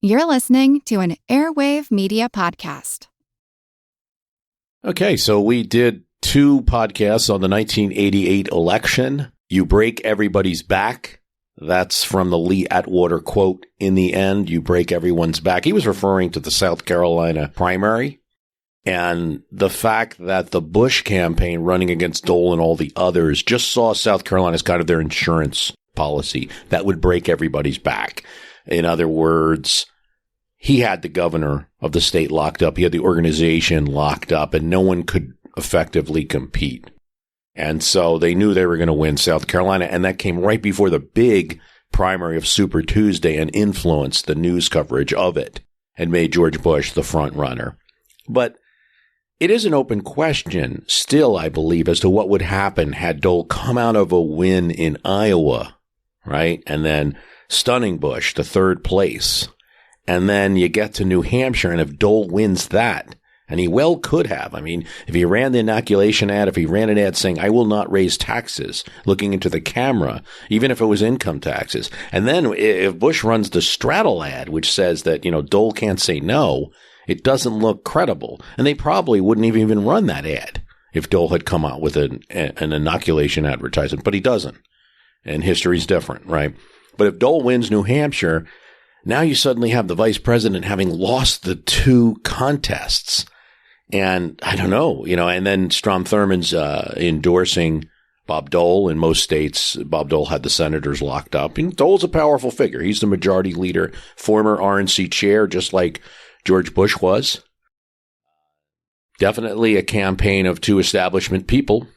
You're listening to an Airwave Media Podcast. Okay, so we did 2 podcasts on the 1988 election. You break everybody's back. That's from the Lee Atwater quote, "In the end, you break everyone's back." He was referring to the South Carolina primary and the fact that the Bush campaign running against Dole and all the others just saw South Carolina as kind of their insurance policy that would break everybody's back. In other words, he had the governor of the state locked up. He had the organization locked up, and no one could effectively compete. And so they knew they were going to win South Carolina, and that came right before the big primary of Super Tuesday and influenced the news coverage of it and made George Bush the front runner. But it is an open question still, I believe, as to what would happen had Dole come out of a win in Iowa, right? And then stunning Bush to third place. And then you get to New Hampshire, and if Dole wins that, and he well could have. I mean, if he ran the inoculation ad, if he ran an ad saying, "I will not raise taxes," looking into the camera, even if it was income taxes. And then if Bush runs the straddle ad, which says that, Dole can't say no, it doesn't look credible. And they probably wouldn't even run that ad if Dole had come out with an inoculation advertisement, but he doesn't. And history's different, right? But if Dole wins New Hampshire, now you suddenly have the vice president having lost the 2 contests. And I don't know, and then Strom Thurmond's endorsing Bob Dole. In most states, Bob Dole had the senators locked up. And Dole's a powerful figure. He's the majority leader, former RNC chair, just like George Bush was. Definitely a campaign of 2 establishment people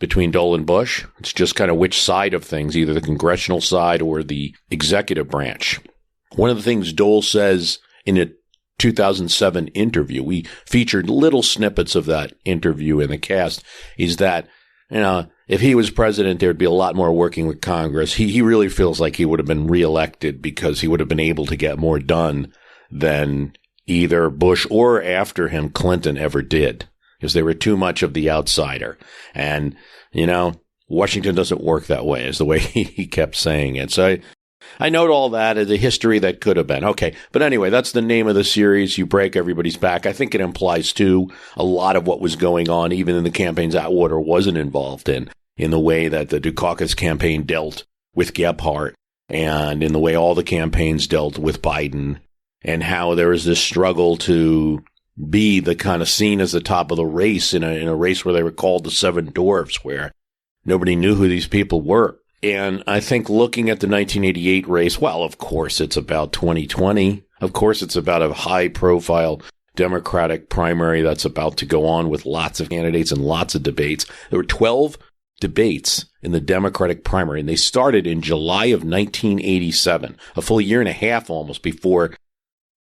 between Dole and Bush. It's just kind of which side of things, either the congressional side or the executive branch. One of the things Dole says in a 2007 interview, we featured little snippets of that interview in the cast, is that, if he was president, there'd be a lot more working with Congress. He really feels like he would have been reelected because he would have been able to get more done than either Bush or after him Clinton ever did, because they were too much of the outsider. And, Washington doesn't work that way, is the way he kept saying it. So I note all that as a history that could have been. Okay. But anyway, that's the name of the series. You break everybody's back. I think it implies, too, a lot of what was going on, even in the campaigns Atwater wasn't involved in the way that the Dukakis campaign dealt with Hart, and in the way all the campaigns dealt with Biden, and how there was this struggle to be the kind of seen as the top of the race in a race where they were called the Seven Dwarfs, where nobody knew who these people were. And I think looking at the 1988 race, well, of course, it's about 2020. Of course, it's about a high-profile Democratic primary that's about to go on with lots of candidates and lots of debates. There were 12 debates in the Democratic primary, and they started in July of 1987, a full year and a half almost before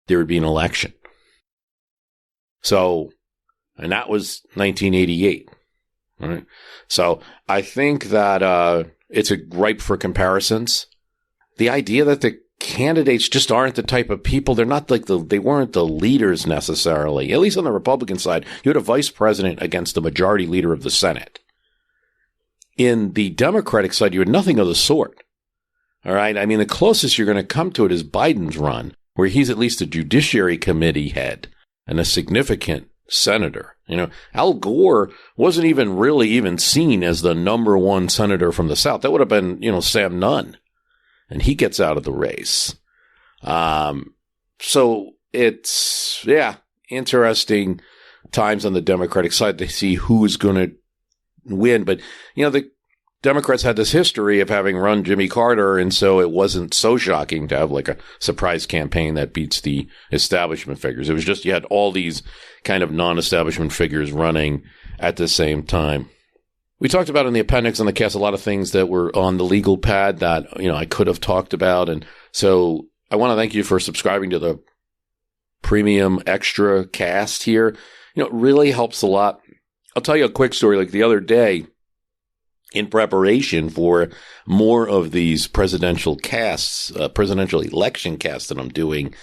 there would be an election. So, and that was 1988. Right? So I think that it's ripe for comparisons. The idea that the candidates just aren't the type of people, they're not like they weren't the leaders necessarily. At least on the Republican side, you had a vice president against the majority leader of the Senate. In the Democratic side, you had nothing of the sort. All right. I mean, the closest you're going to come to it is Biden's run, where he's at least a Judiciary Committee head and a significant senator. Al Gore wasn't even seen as the number 1 senator from the South. That would have been, Sam Nunn. And he gets out of the race. So it's, interesting times on the Democratic side to see who's going to win. But, the Democrats had this history of having run Jimmy Carter, and so it wasn't so shocking to have like a surprise campaign that beats the establishment figures. It was just you had all these kind of non-establishment figures running at the same time. We talked about in the appendix on the cast a lot of things that were on the legal pad that, I could have talked about. And so I want to thank you for subscribing to the premium extra cast here. It really helps a lot. I'll tell you a quick story. Like the other day, in preparation for more of these presidential casts, presidential election casts that I'm doing,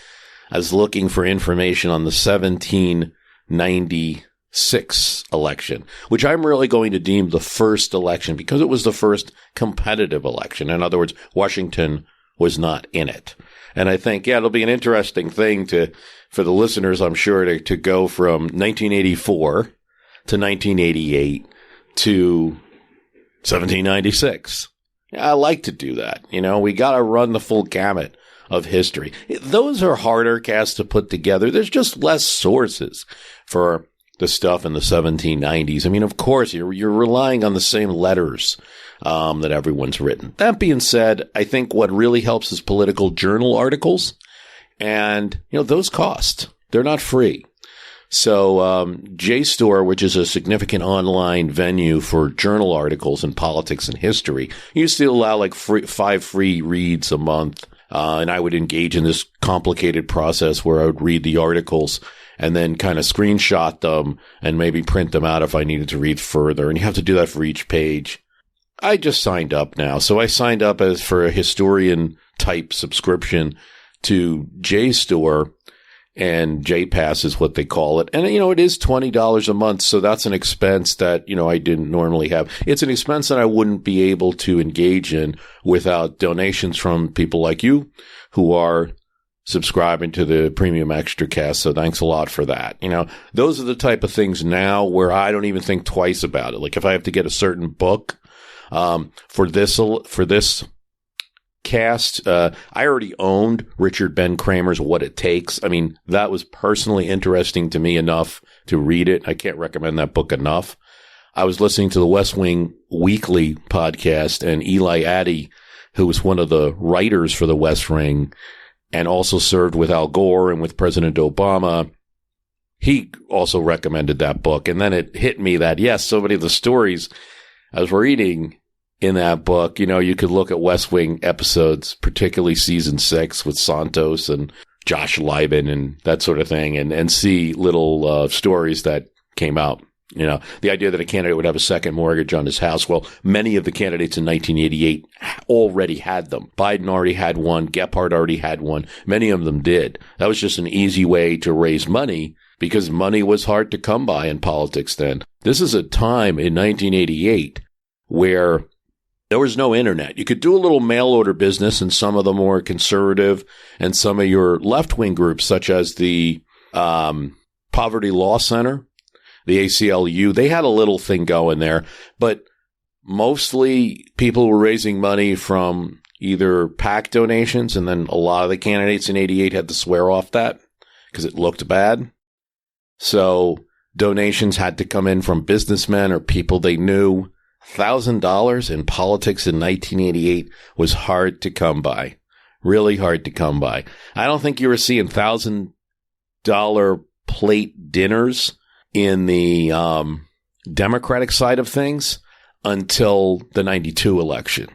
I was looking for information on the 1796 election, which I'm really going to deem the first election because it was the first competitive election. In other words, Washington was not in it. And I think, yeah, it'll be an interesting thing for the listeners, I'm sure, to go from 1984 to 1988 to 1796. Yeah, I like to do that. We got to run the full gamut of history. Those are harder casts to put together. There's just less sources for the stuff in the 1790s. I mean, of course, you're relying on the same letters that everyone's written. That being said, I think what really helps is political journal articles. And, those cost. They're not free. So JSTOR, which is a significant online venue for journal articles in politics and history, used to allow like 5 free reads a month. And I would engage in this complicated process where I would read the articles and then kind of screenshot them and maybe print them out if I needed to read further. And you have to do that for each page. I just signed up now. So I signed up for a historian type subscription to JSTOR, and JPass is what they call it. And, it is $20 a month. So that's an expense that, I didn't normally have. It's an expense that I wouldn't be able to engage in without donations from people like you who are subscribing to the Premium Extra Cast. So thanks a lot for that. Those are the type of things now where I don't even think twice about it. Like if I have to get a certain book, for this cast, I already owned Richard Ben Kramer's What It Takes. I mean, that was personally interesting to me enough to read it. I can't recommend that book enough. I was listening to the West Wing Weekly podcast, and Eli Addy, who was one of the writers for the West Wing and also served with Al Gore and with President Obama, he also recommended that book. And then it hit me that, yes, so many of the stories I was reading in that book, you could look at West Wing episodes, particularly season 6 with Santos and Josh Lieben and that sort of thing, and see little stories that came out. The idea that a candidate would have a second mortgage on his house. Well, many of the candidates in 1988 already had them. Biden already had one. Gephardt already had one. Many of them did. That was just an easy way to raise money because money was hard to come by in politics then. This is a time in 1988 where there was no internet. You could do a little mail order business in some of the more conservative and some of your left-wing groups, such as the Poverty Law Center, the ACLU. They had a little thing going there, but mostly people were raising money from either PAC donations, and then a lot of the candidates in 88 had to swear off that because it looked bad. So donations had to come in from businessmen or people they knew. $1,000 in politics in 1988 was hard to come by. Really hard to come by. I don't think you were seeing $1,000 plate dinners in the Democratic side of things until the 92 election.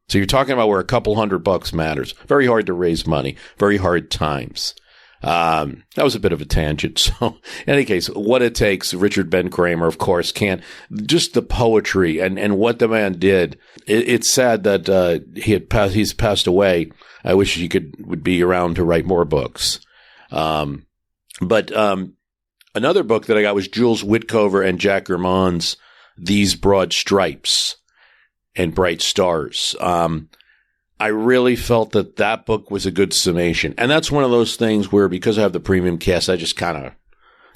So you're talking about where a couple $100 matters. Very hard to raise money. Very hard times. That was a bit of a tangent. So in any case, What It Takes, Richard Ben Kramer, of course, just the poetry and what the man did. It's sad that he's passed away. I wish he would be around to write more books. But another book that I got was Jules Witcover and Jack Germond's These Broad Stripes and Bright Stars. I really felt that book was a good summation. And that's one of those things where, because I have the premium cast, I just kind of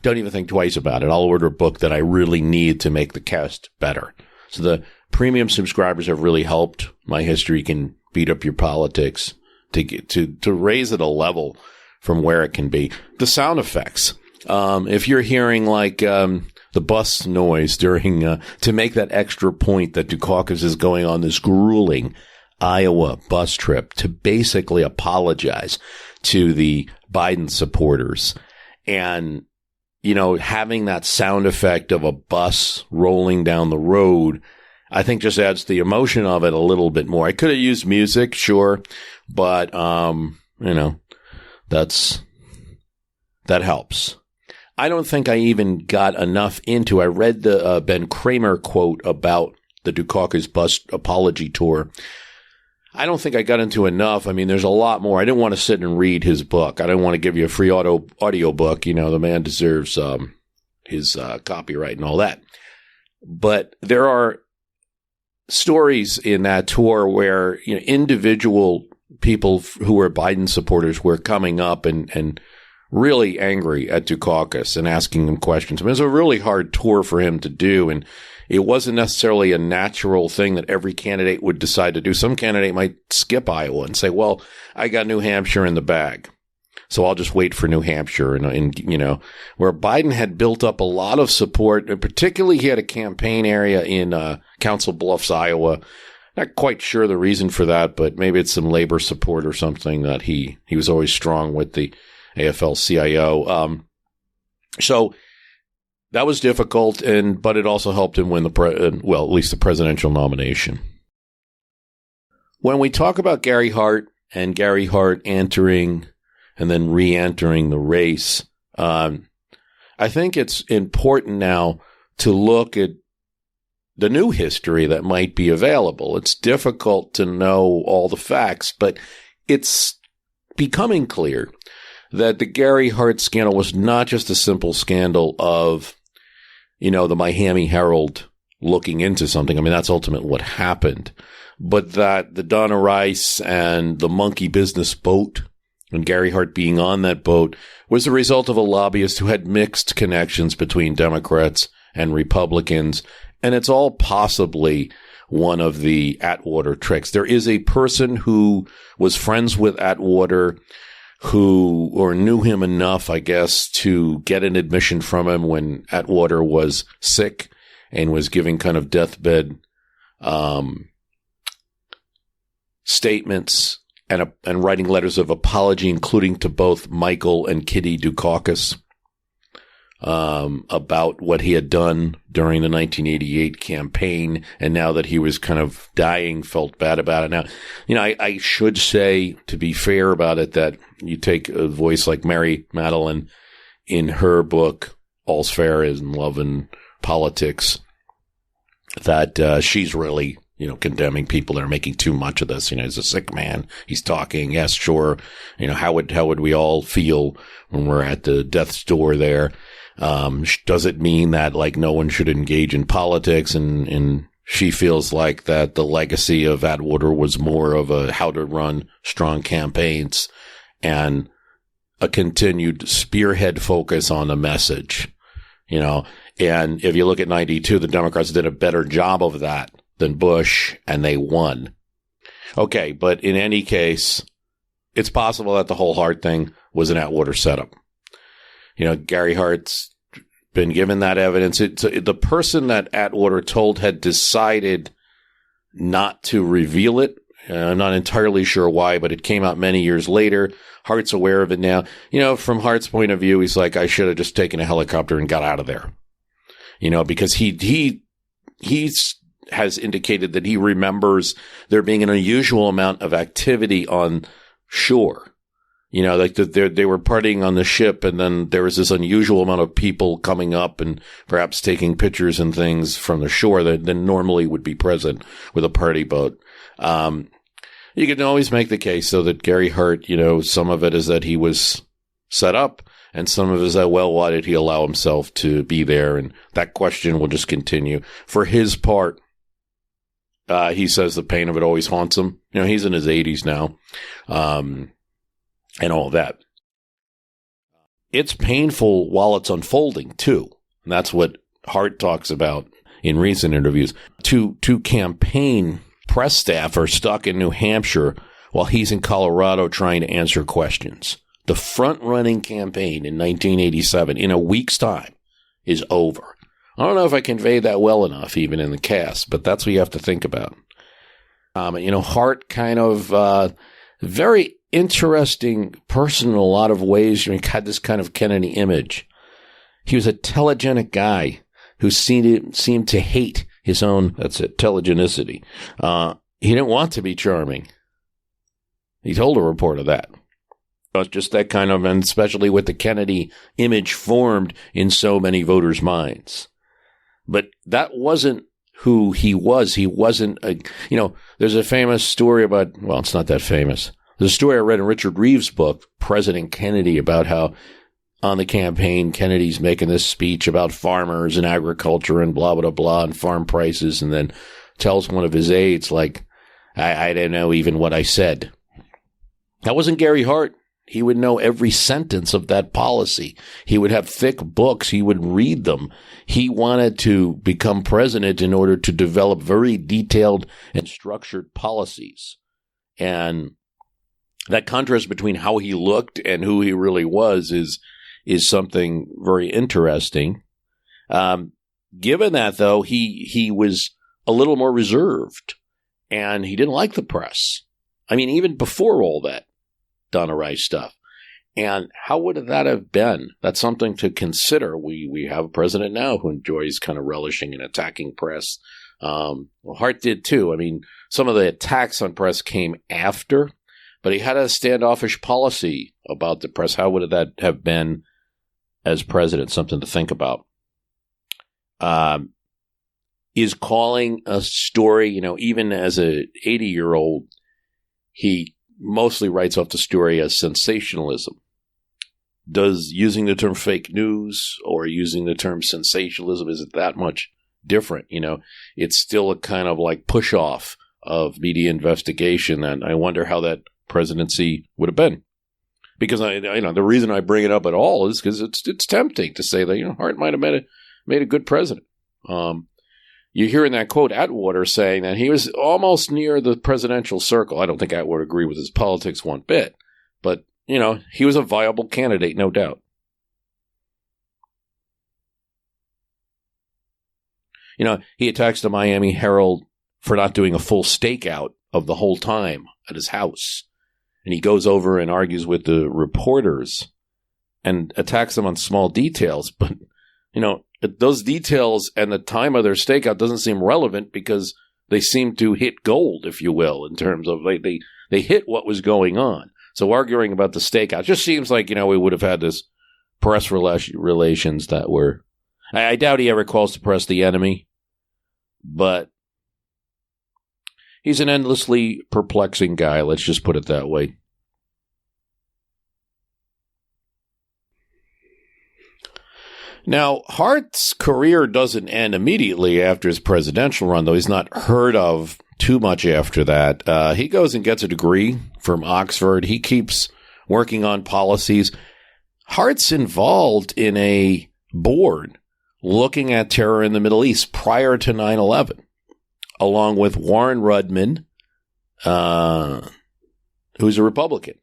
don't even think twice about it. I'll order a book that I really need to make the cast better. So the premium subscribers have really helped My History Can Beat Up Your Politics to raise it a level from where it can be. The sound effects. If you're hearing like the bus noise during to make that extra point that Dukakis is going on this grueling Iowa bus trip to basically apologize to the Biden supporters, and having that sound effect of a bus rolling down the road, I think just adds the emotion of it a little bit more. I could have used music, sure, but that helps. I don't think I even got enough into. I read the Ben Kramer quote about the Dukakis bus apology tour. I don't think I got into enough. I mean, there's a lot more. I didn't want to sit and read his book. I didn't want to give you a free audio book. The man deserves his copyright and all that. But there are stories in that tour where individual people who were Biden supporters were coming up and really angry at Dukakis and asking him questions. I mean, it was a really hard tour for him to do, and it wasn't necessarily a natural thing that every candidate would decide to do. Some candidate might skip Iowa and say, well, I got New Hampshire in the bag, so I'll just wait for New Hampshire. And you know, where Biden had built up a lot of support, and particularly he had a campaign area in Council Bluffs, Iowa. Not quite sure the reason for that, but maybe it's some labor support or something that he was always strong with the AFL-CIO. So that was difficult, but it also helped him win at least the presidential nomination. When we talk about Gary Hart and Gary Hart entering and then re-entering the race, I think it's important now to look at the new history that might be available. It's difficult to know all the facts, but it's becoming clear that the Gary Hart scandal was not just a simple scandal of, you know, the Miami Herald looking into something. I mean, that's ultimately what happened. But that the Donna Rice and the monkey business boat, and Gary Hart being on that boat, was the result of a lobbyist who had mixed connections between Democrats and Republicans. And it's all possibly one of the Atwater tricks. There is a person who was friends with Atwater or knew him enough, I guess, to get an admission from him when Atwater was sick and was giving kind of deathbed statements and writing letters of apology, including to both Michael and Kitty Dukakis, about what he had done during the 1988 campaign. And now that he was kind of dying, felt bad about it. Now, you know, I should say, to be fair about it, that you take a voice like Mary Madeline in her book, All's Fair in Love and Politics, that she's really, you know, condemning people that are making too much of this. You know, he's a sick man. He's talking. Yes, sure. You know, how would we all feel when we're at the death's door there? Does it mean that, like, no one should engage in politics? And she feels like that the legacy of Atwater was more of a how to run strong campaigns and a continued spearhead focus on the message, you know. And if you look at 92, the Democrats did a better job of that than Bush, and they won. Okay, but in any case, it's possible that the whole Hart thing was an Atwater setup. You know, Gary Hart's been given that evidence. The person that Atwater told had decided not to reveal it. I'm not entirely sure why, but it came out many years later. Hart's aware of it now. You know, from Hart's point of view, he's like, I should have just taken a helicopter and got out of there. You know, because he has indicated that he remembers there being an unusual amount of activity on shore. You know, like they were partying on the ship, and then there was this unusual amount of people coming up and perhaps taking pictures and things from the shore that normally would be present with a party boat. You can always make the case, though, that Gary Hart, you know, some of it is that he was set up, and some of it is that, well, why did he allow himself to be there? And that question will just continue. For his part, he says the pain of it always haunts him. You know, he's in his 80s now. And all that. It's painful while it's unfolding, too. And that's what Hart talks about in recent interviews. Two campaign press staff are stuck in New Hampshire while he's in Colorado trying to answer questions. The front-running campaign in 1987, in a week's time, is over. I don't know if I conveyed that well enough, even in the cast, but that's what you have to think about. You know, Hart kind of very interesting person in a lot of ways. He had this kind of Kennedy image. He was a telegenic guy who seemed to hate his own, that's it, telegenicity. He didn't want to be charming. He told a reporter that. It was just that kind of, and especially with the Kennedy image formed in so many voters' minds. But that wasn't who he was. He wasn't there's a famous story about, well, it's not that famous. There's a story I read in Richard Reeves' book, President Kennedy, about how on the campaign, Kennedy's making this speech about farmers and agriculture and blah, blah, blah, and farm prices, and then tells one of his aides, like, I don't know even what I said. That wasn't Gary Hart. He would know every sentence of that policy. He would have thick books. He would read them. He wanted to become president in order to develop very detailed and structured policies. And that contrast between how he looked and who he really was is something very interesting. Given that, though, he was a little more reserved, and he didn't like the press. I mean, even before all that Donna Rice stuff. And how would that have been? That's something to consider. We have a president now who enjoys kind of relishing and attacking press. Hart did too. I mean, some of the attacks on press came after, but he had a standoffish policy about the press. How would that have been as president? Something to think about. Is calling a story, even as a 80-year-old, he mostly writes off the story as sensationalism. Does using the term fake news or using the term sensationalism, is it that much different? It's still a kind of like push off of media investigation. And I wonder how that presidency would have been. Because the reason I bring it up at all is because it's tempting to say that, Hart might have made a good president. You hear in that quote Atwater saying that he was almost near the presidential circle. I don't think Atwater agreed with his politics one bit, but, he was a viable candidate, no doubt. He attacks the Miami Herald for not doing a full stakeout of the whole time at his house. And he goes over and argues with the reporters and attacks them on small details, but, those details and the time of their stakeout doesn't seem relevant because they seem to hit gold, if you will, in terms of they hit what was going on. So arguing about the stakeout just seems like, we would have had this press relations that were, I doubt he ever calls the press the enemy, but he's an endlessly perplexing guy. Let's just put it that way. Now, Hart's career doesn't end immediately after his presidential run, though he's not heard of too much after that. He goes and gets a degree from Oxford. He keeps working on policies. Hart's involved in a board looking at terror in the Middle East prior to 9/11, along with Warren Rudman, who's a Republican.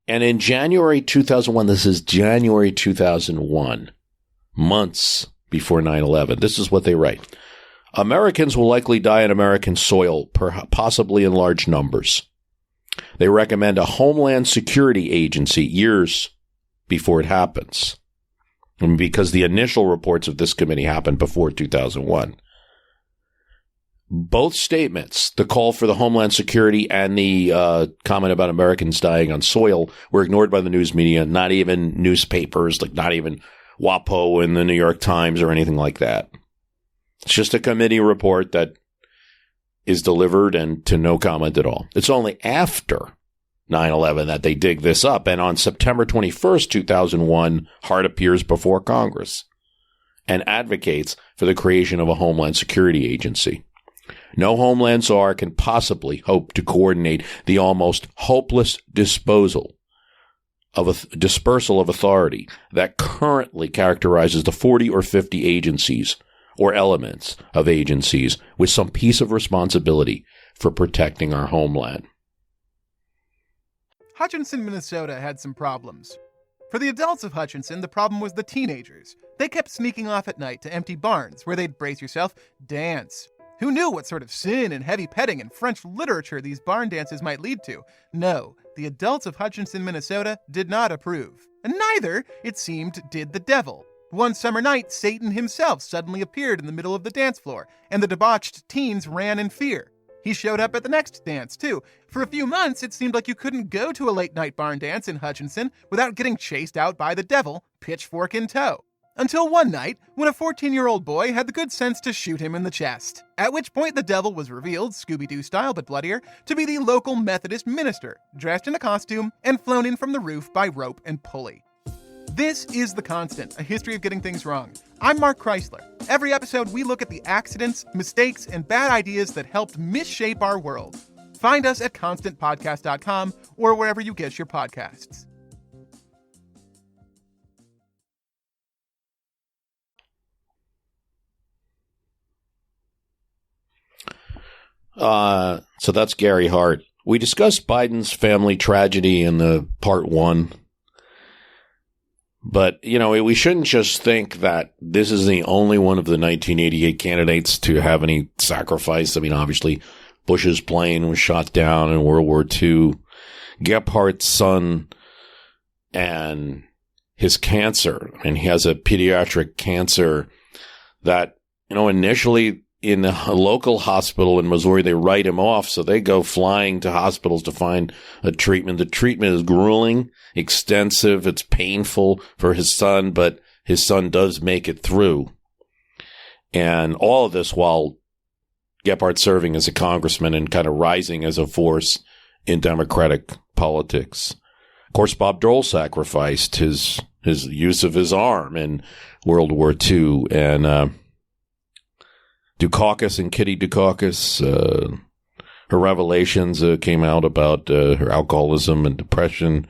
And in January 2001, this is January 2001, months before 9/11, this is what they write. Americans will likely die on American soil, possibly in large numbers. They recommend a Homeland Security agency years before it happens. And because the initial reports of this committee happened before 2001. Both statements, the call for the Homeland Security and the comment about Americans dying on soil, were ignored by the news media, not even newspapers, not even WAPO and the New York Times or anything like that. It's just a committee report that is delivered and to no comment at all. It's only after 9/11 that they dig this up. And on September 21st, 2001, Hart appears before Congress and advocates for the creation of a Homeland Security agency. No Homeland Czar can possibly hope to coordinate the almost hopeless dispersal of authority that currently characterizes the 40 or 50 agencies or elements of agencies with some piece of responsibility for protecting our homeland. Hutchinson, Minnesota had some problems. For the adults of Hutchinson, the problem was the teenagers. They kept sneaking off at night to empty barns where they'd, brace yourself, dance. Who knew what sort of sin and heavy petting and French literature these barn dances might lead to? No, the adults of Hutchinson, Minnesota did not approve. And neither, it seemed, did the devil. One summer night, Satan himself suddenly appeared in the middle of the dance floor, and the debauched teens ran in fear. He showed up at the next dance, too. For a few months, it seemed like you couldn't go to a late-night barn dance in Hutchinson without getting chased out by the devil, pitchfork in tow. Until one night, when a 14-year-old boy had the good sense to shoot him in the chest. At which point the devil was revealed, Scooby-Doo style but bloodier, to be the local Methodist minister, dressed in a costume and flown in from the roof by rope and pulley. This is The Constant, a history of getting things wrong. I'm Mark Chrysler. Every episode, we look at the accidents, mistakes, and bad ideas that helped misshape our world. Find us at constantpodcast.com or wherever you get your podcasts. So that's Gary Hart. We discussed Biden's family tragedy in the part one. But, we shouldn't just think that this is the only one of the 1988 candidates to have any sacrifice. I mean, obviously, Bush's plane was shot down in World War II. Gephardt's son and his cancer, and he has a pediatric cancer that, initially in a local hospital in Missouri, they write him off. So they go flying to hospitals to find a treatment. The treatment is grueling, extensive. It's painful for his son, but his son does make it through. And all of this while Gephardt serving as a congressman and kind of rising as a force in Democratic politics. Of course, Bob Dole sacrificed his use of his arm in World War II, and Dukakis and Kitty Dukakis, her revelations came out about her alcoholism and depression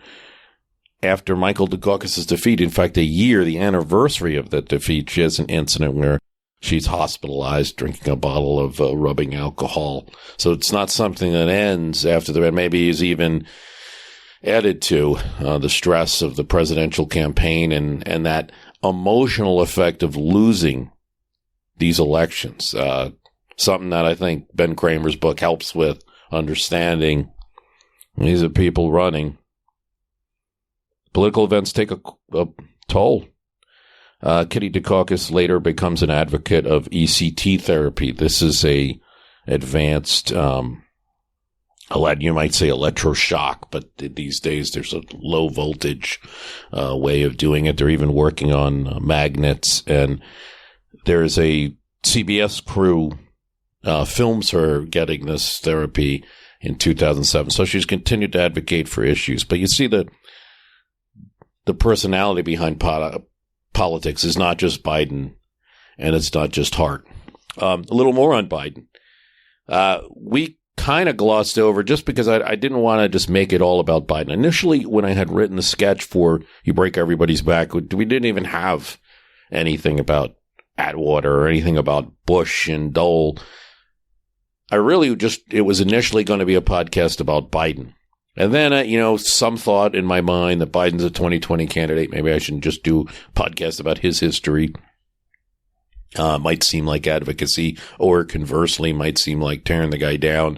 after Michael Dukakis' defeat. In fact, a year, the anniversary of that defeat, she has an incident where she's hospitalized drinking a bottle of rubbing alcohol. So it's not something that ends after the event. Maybe is even added to the stress of the presidential campaign and that emotional effect of losing these elections. Something that I think Ben Kramer's book helps with understanding. These are people running. Political events take a toll. Kitty Dukakis later becomes an advocate of ECT therapy. This is a advanced, you might say electroshock, but these days there's a low voltage way of doing it. They're even working on magnets, and there's a CBS crew films her getting this therapy in 2007. So she's continued to advocate for issues. But you see the personality behind politics is not just Biden, and it's not just Hart. A little more on Biden. We kind of glossed over just because I didn't want to just make it all about Biden. Initially, when I had written the sketch for You Break Everybody's Back, we didn't even have anything about Atwater or anything about Bush and Dole. It was initially going to be a podcast about Biden. And then, some thought in my mind that Biden's a 2020 candidate. Maybe I shouldn't just do a podcast about his history. Might seem like advocacy, or conversely, might seem like tearing the guy down,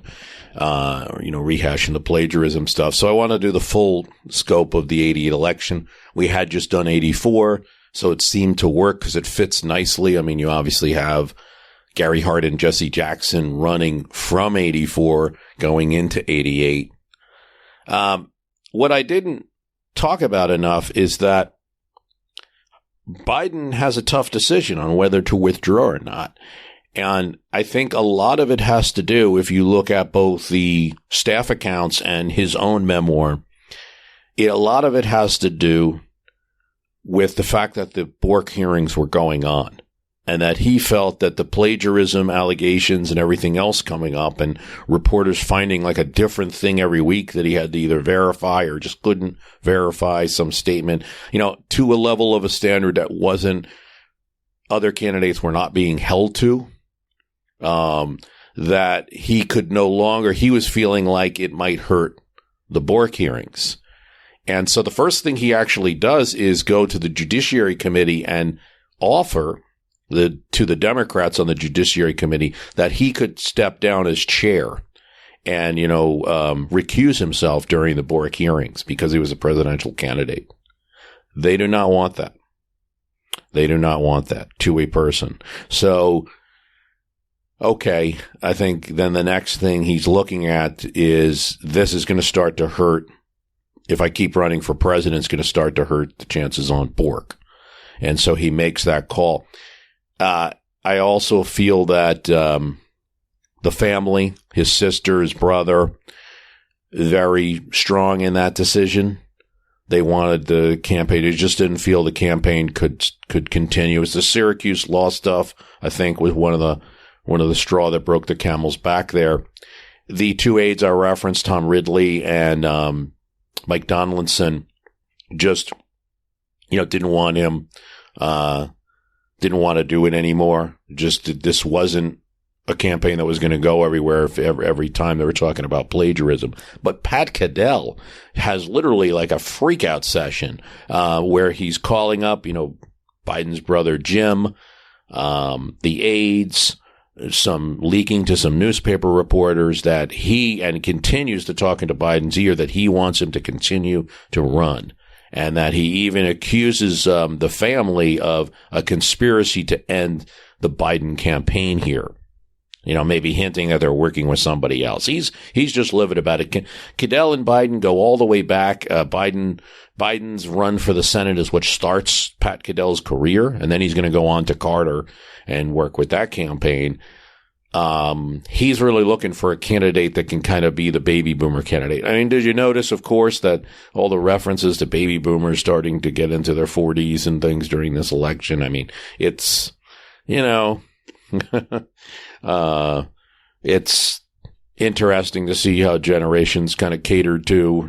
or, rehashing the plagiarism stuff. So I want to do the full scope of the 88 election. We had just done 84, so it seemed to work because it fits nicely. I mean, you obviously have Gary Hart and Jesse Jackson running from 84 going into 88. What I didn't talk about enough is that Biden has a tough decision on whether to withdraw or not. And I think a lot of it has to do, if you look at both the staff accounts and his own memoir, a lot of it has to do with the fact that the Bork hearings were going on, and that he felt that the plagiarism allegations and everything else coming up, and reporters finding like a different thing every week that he had to either verify or just couldn't verify some statement, to a level of a standard that other candidates were not being held to, that he was feeling like it might hurt the Bork hearings. And so the first thing he actually does is go to the Judiciary Committee and offer to the Democrats on the Judiciary Committee that he could step down as chair and, recuse himself during the Bork hearings because he was a presidential candidate. They do not want that. They do not want that to a person. So, okay, I think then the next thing he's looking at is this is going to start to hurt. If I keep running for president, it's going to start to hurt the chances on Bork. And so he makes that call. I also feel that the family, his sister, his brother, very strong in that decision. They wanted the campaign. They just didn't feel the campaign could continue. It's the Syracuse law stuff, I think, was one of the straw that broke the camel's back there. the two aides I referenced, Tom Ridley and Mike Donaldson, just, didn't want him, didn't want to do it anymore. Just, this wasn't a campaign that was going to go everywhere every time they were talking about plagiarism. But Pat Cadell has literally like a freakout session where he's calling up, Biden's brother Jim, the aides, some leaking to some newspaper reporters that and continues to talk into Biden's ear that he wants him to continue to run. And that he even accuses the family of a conspiracy to end the Biden campaign here. Maybe hinting that they're working with somebody else. He's just livid about it. Cadell and Biden go all the way back. Biden's run for the Senate is what starts Pat Cadell's career, and then he's going to go on to Carter and work with that campaign. He's really looking for a candidate that can kind of be the baby boomer candidate. I mean, did you notice, of course, that all the references to baby boomers starting to get into their 40s and things during this election? I mean, it's, it's interesting to see how generations kind of catered to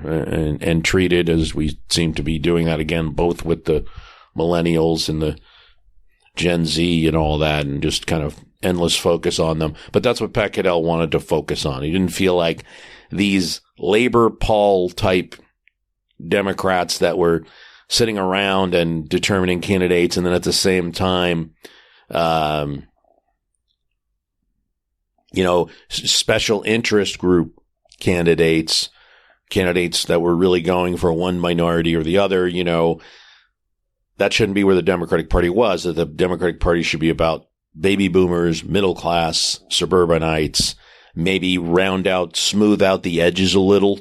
and treated, as we seem to be doing that again, both with the millennials and the Gen Z and all that, and just kind of endless focus on them. But that's what Pat Cadell wanted to focus on. He didn't feel like these labor Paul type Democrats that were sitting around and determining candidates, and then at the same time, special interest group candidates that were really going for one minority or the other, that shouldn't be where the Democratic Party was. That the Democratic Party should be about baby boomers, middle class, suburbanites, maybe smooth out the edges a little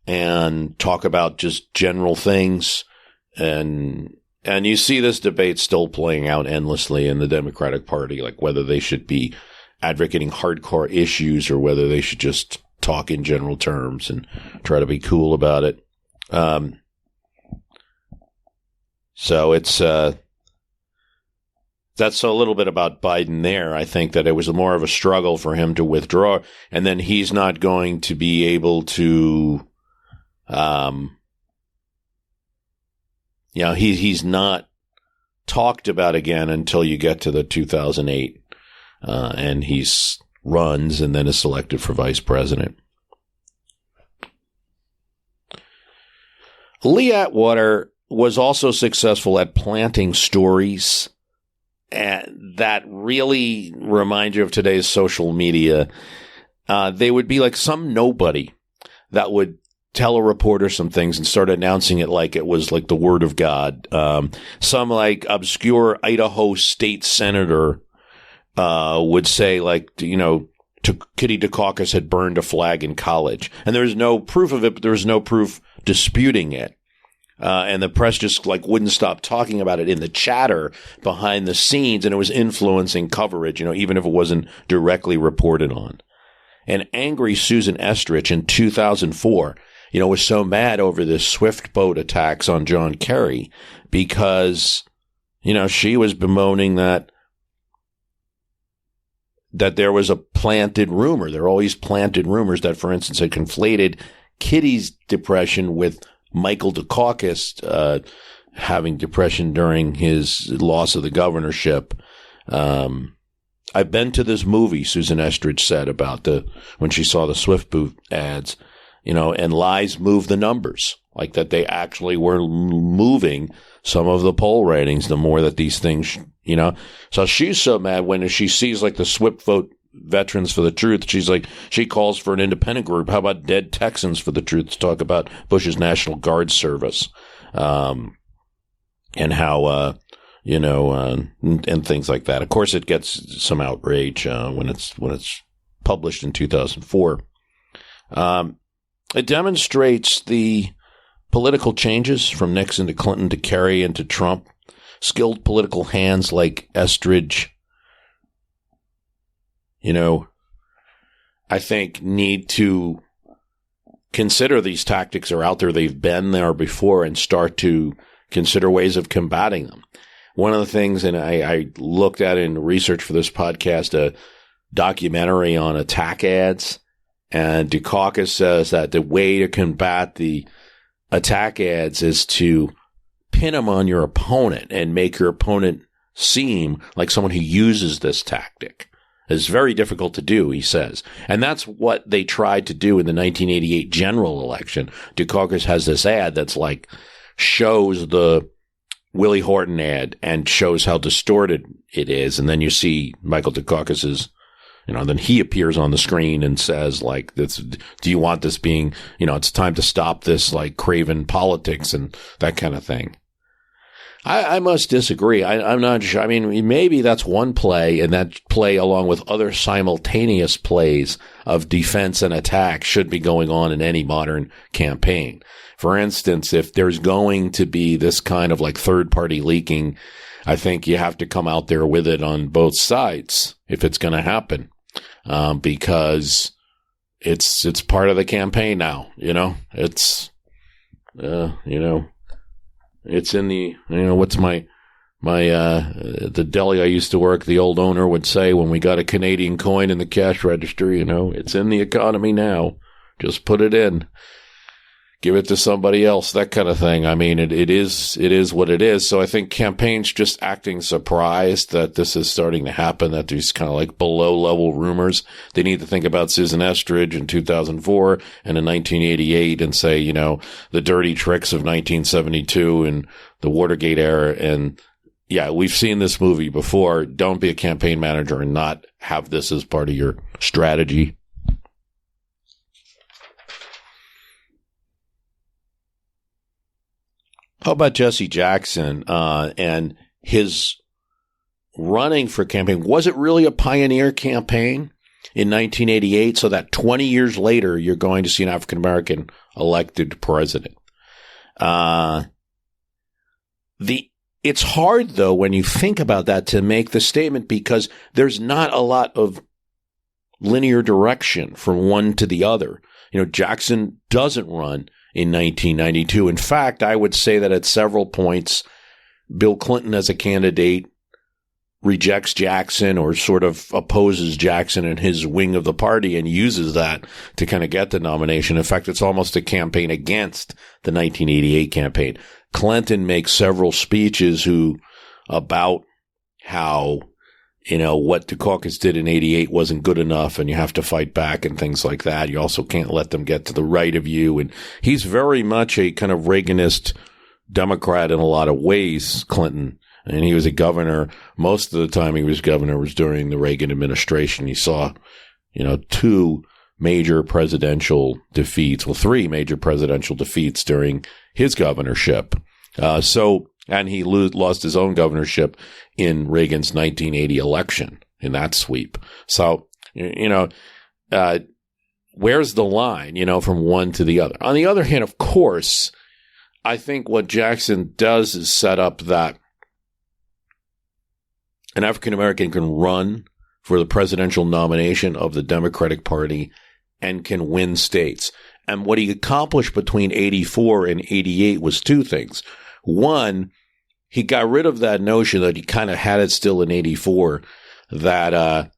and talk about just general things. And you see this debate still playing out endlessly in the Democratic Party, like whether they should be advocating hardcore issues or whether they should just talk in general terms and try to be cool about it. So it's, that's a little bit about Biden there. I think that it was more of a struggle for him to withdraw, and then he's not going to be able to, he's not talked about again until you get to the 2008. And he runs and then is selected for vice president. Lee Atwater was also successful at planting stories that really remind you of today's social media. They would be like some nobody that would tell a reporter some things and start announcing it like it was like the word of God. Some like obscure Idaho state senator would say, like, Kitty Dukakis had burned a flag in college. And there was no proof of it, but there was no proof disputing it. And the press just wouldn't stop talking about it in the chatter behind the scenes, and it was influencing coverage, even if it wasn't directly reported on. And angry Susan Estrich in 2004, was so mad over this Swift boat attacks on John Kerry because, she was bemoaning that there was a planted rumor. There are always planted rumors that, for instance, had conflated Kitty's depression with Michael Dukakis having depression during his loss of the governorship. I've been to this movie, Susan Estrich said about when she saw the Swift boot ads, and lies move the numbers, like that they actually were moving some of the poll ratings the more that these things, So she's so mad when she sees the Swift vote Veterans for the Truth. She calls for an independent group. How about Dead Texans for the Truth to talk about Bush's National Guard service, and how, and things like that. Of course, it gets some outrage when it's published in 2004. It demonstrates the political changes from Nixon to Clinton to Kerry and to Trump. Skilled political hands like Estrich, I think need to consider these tactics are out there. They've been there before and start to consider ways of combating them. One of the things, and I looked at in research for this podcast, a documentary on attack ads. And Dukakis says that the way to combat the attack ads is to pin them on your opponent and make your opponent seem like someone who uses this tactic. It's very difficult to do, he says. And that's what they tried to do in the 1988 general election. Dukakis has this ad that's like, shows the Willie Horton ad and shows how distorted it is. And then you see Michael Dukakis's, then he appears on the screen and says, like, this, do you want this being, it's time to stop this, like, craven politics and that kind of thing. I must disagree. I'm not sure. I mean, maybe that's one play, and that play, along with other simultaneous plays of defense and attack, should be going on in any modern campaign. For instance, if there's going to be this kind of like third-party leaking, I think you have to come out there with it on both sides if it's going to happen, because it's part of the campaign now. It's It's in the, what's the deli I used to work, the old owner would say when we got a Canadian coin in the cash register, it's in the economy now. Just put it in. Give it to somebody else, that kind of thing. I mean, it is what it is. So I think campaigns just acting surprised that this is starting to happen, that there's kind of like below level rumors. They need to think about Susan Estridge in 2004 and in 1988 and say, the dirty tricks of 1972 and the Watergate era. And yeah, we've seen this movie before. Don't be a campaign manager and not have this as part of your strategy. How about Jesse Jackson and his running for campaign? Was it really a pioneer campaign in 1988 so that 20 years later you're going to see an African-American elected president? It's hard, though, when you think about that to make the statement because there's not a lot of linear direction from one to the other. Jackson doesn't run in 1992. In fact, I would say that at several points, Bill Clinton as a candidate rejects Jackson or sort of opposes Jackson in his wing of the party and uses that to kind of get the nomination. In fact, it's almost a campaign against the 1988 campaign. Clinton makes several speeches about how what Dukakis did in 88 wasn't good enough and you have to fight back and things like that. You also can't let them get to the right of you. And he's very much a kind of Reaganist Democrat in a lot of ways, Clinton. And he was a governor. Most of the time he was governor was during the Reagan administration. He saw, two major presidential defeats. Well, three major presidential defeats during his governorship. And he lost his own governorship in Reagan's 1980 election in that sweep. So, where's the line, from one to the other? On the other hand, of course, I think what Jackson does is set up that an African-American can run for the presidential nomination of the Democratic Party and can win states. And what he accomplished between 84 and 88 was two things. One, he got rid of that notion that he kind of had it still in 84 that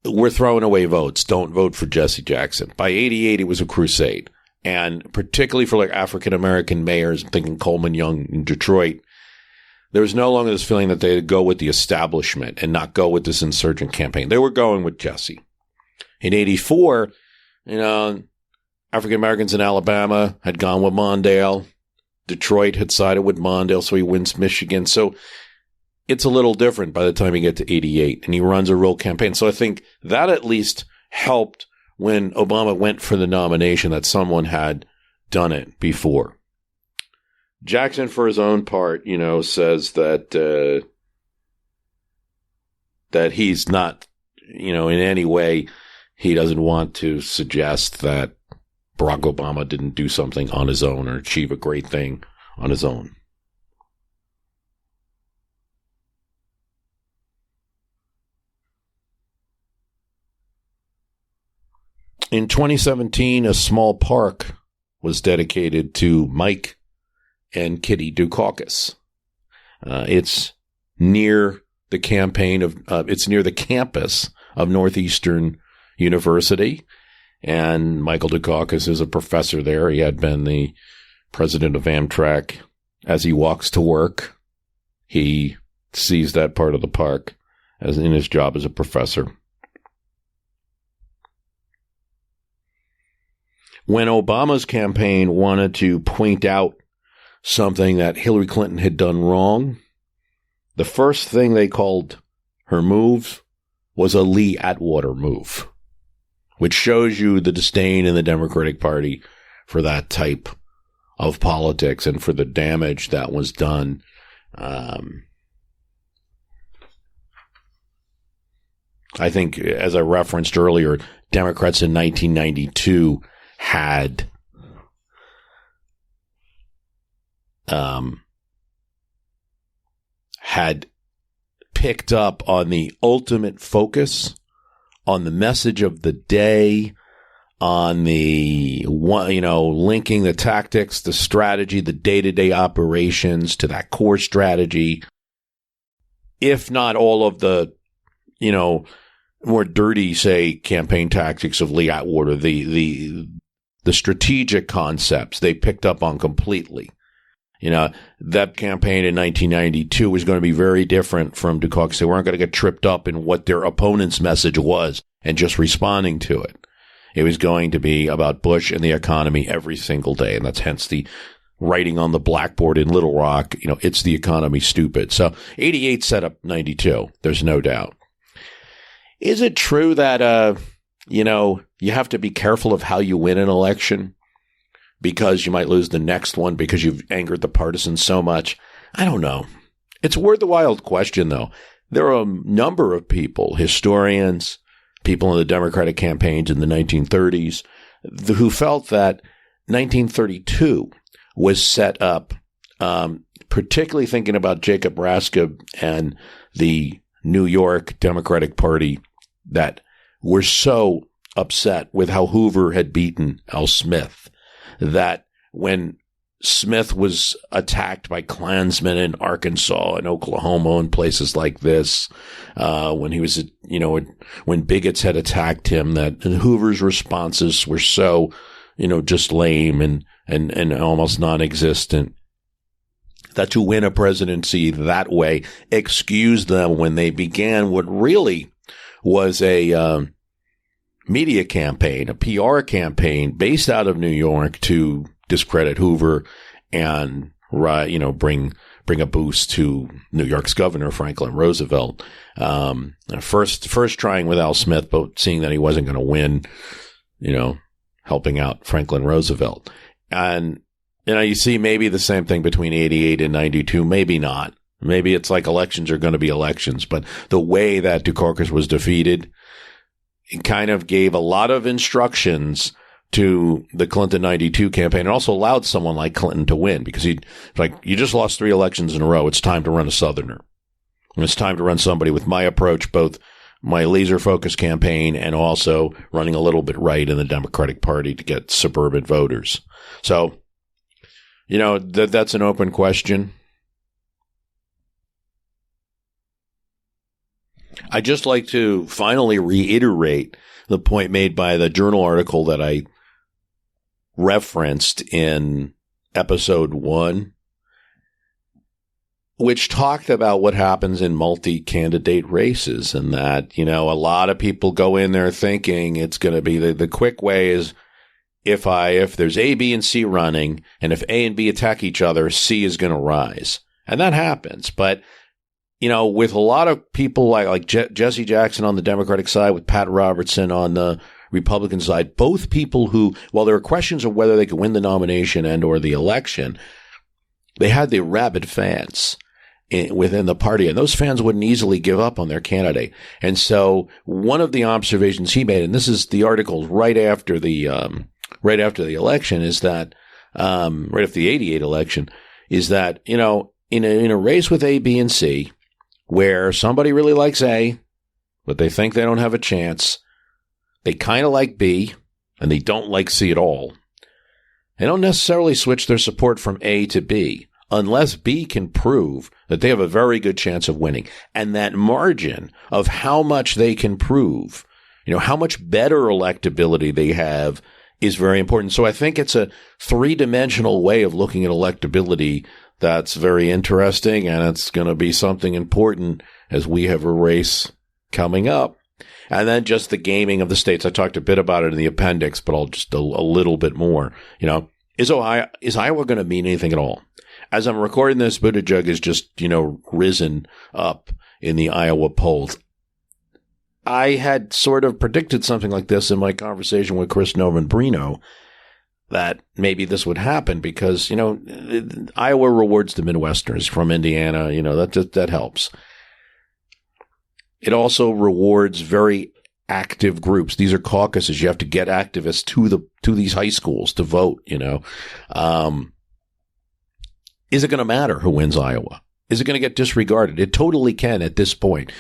we're throwing away votes. Don't vote for Jesse Jackson. By 88, it was a crusade. And particularly for like African-American mayors, I'm thinking Coleman Young in Detroit, there was no longer this feeling that they'd go with the establishment and not go with this insurgent campaign. They were going with Jesse. In 84, African-Americans in Alabama had gone with Mondale. Detroit had sided with Mondale, so he wins Michigan. So it's a little different by the time you get to 88, and he runs a real campaign. So I think that at least helped when Obama went for the nomination that someone had done it before. Jackson, for his own part, says that that he's not, in any way, he doesn't want to suggest that Barack Obama didn't do something on his own or achieve a great thing on his own. In 2017, a small park was dedicated to Mike and Kitty Dukakis. It's near the campus of Northeastern University. And Michael Dukakis is a professor there. He had been the president of Amtrak. As he walks to work, he sees that part of the park as in his job as a professor. When Obama's campaign wanted to point out something that Hillary Clinton had done wrong, the first thing they called her move was a Lee Atwater move, which shows you the disdain in the Democratic Party for that type of politics and for the damage that was done. I think, as I referenced earlier, Democrats in 1992 had picked up on the ultimate focus, on the message of the day, on the linking the tactics, the strategy, the day-to-day operations to that core strategy. If not all of the, more dirty, say, campaign tactics of Lee Atwater, the strategic concepts they picked up on completely. That campaign in 1992 was going to be very different from Dukakis. They weren't going to get tripped up in what their opponent's message was and just responding to it. It was going to be about Bush and the economy every single day. And that's hence the writing on the blackboard in Little Rock, it's the economy, stupid. So 88 set up 92. There's no doubt. Is it true that, you have to be careful of how you win an election because you might lose the next one because you've angered the partisans so much? I don't know. It's a worthwhile question, though. There are a number of people, historians, people in the Democratic campaigns in the 1930s, who felt that 1932 was set up, particularly thinking about Jacob Raskin and the New York Democratic Party, that were so upset with how Hoover had beaten Al Smith, that when Smith was attacked by Klansmen in Arkansas and Oklahoma and places like this, when he was, when bigots had attacked him, that Hoover's responses were so, just lame and almost non-existent, that to win a presidency that way excused them when they began what really was a media campaign, a PR campaign based out of New York to discredit Hoover and, bring a boost to New York's governor, Franklin Roosevelt. First trying with Al Smith, but seeing that he wasn't going to win, helping out Franklin Roosevelt. And, you see maybe the same thing between 88 and 92, maybe not. Maybe it's like elections are going to be elections, but the way that Dukakis was defeated, it kind of gave a lot of instructions to the Clinton 92 campaign, and also allowed someone like Clinton to win, because you just lost 3 elections in a row. It's time to run a Southerner. And it's time to run somebody with my approach, both my laser-focused campaign and also running a little bit right in the Democratic Party to get suburban voters. So, that's an open question. I'd just like to finally reiterate the point made by the journal article that I referenced in episode 1, which talked about what happens in multi-candidate races, and that, a lot of people go in there thinking it's going to be the quick way is if there's A, B, and C running, and if A and B attack each other, C is going to rise. And that happens. But, with a lot of people like Jesse Jackson on the Democratic side, with Pat Robertson on the Republican side, both people who, while there are questions of whether they could win the nomination and or the election, they had the rabid fans within the party, and those fans wouldn't easily give up on their candidate. And so one of the observations he made, and this is the article right after the election, is that, right after the 88 election, is that, in a race with A, B, and C, where somebody really likes A, but they think they don't have a chance, they kind of like B, and they don't like C at all. They don't necessarily switch their support from A to B unless B can prove that they have a very good chance of winning. And that margin of how much they can prove How much better electability they have is very important. So I think it's a three-dimensional way of looking at electability that's very interesting, and it's going to be something important as we have a race coming up. And then just the gaming of the states. I talked a bit about it in the appendix, but I'll just a little bit more. Is Iowa going to mean anything at all? As I'm recording this, Buttigieg is just, risen up in the Iowa polls. I had sort of predicted something like this in my conversation with Chris Novembrino, that maybe this would happen because, Iowa rewards the Midwesterners from Indiana. That helps. It also rewards very active groups. These are caucuses. You have to get activists to these high schools to vote, Is it going to matter who wins Iowa? Is it going to get disregarded? It totally can at this point.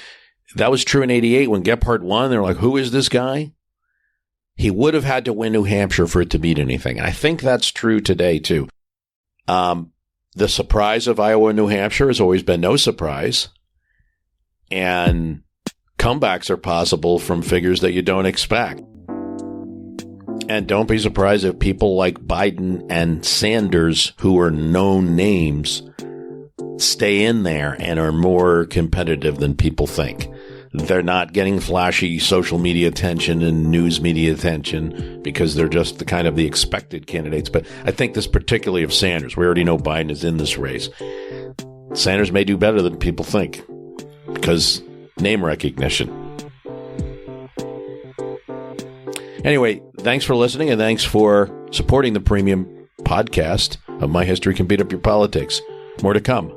That was true in 88 when Gephardt won. They're like, who is this guy? He would have had to win New Hampshire for it to mean anything. And I think that's true today, too. The surprise of Iowa and New Hampshire has always been no surprise. And comebacks are possible from figures that you don't expect. And don't be surprised if people like Biden and Sanders, who are known names, stay in there and are more competitive than people think. They're not getting flashy social media attention and news media attention because they're just the expected candidates. But I think this particularly of Sanders. We already know Biden is in this race. Sanders may do better than people think because name recognition. Anyway, thanks for listening and thanks for supporting the premium podcast of My History Can Beat Up Your Politics. More to come.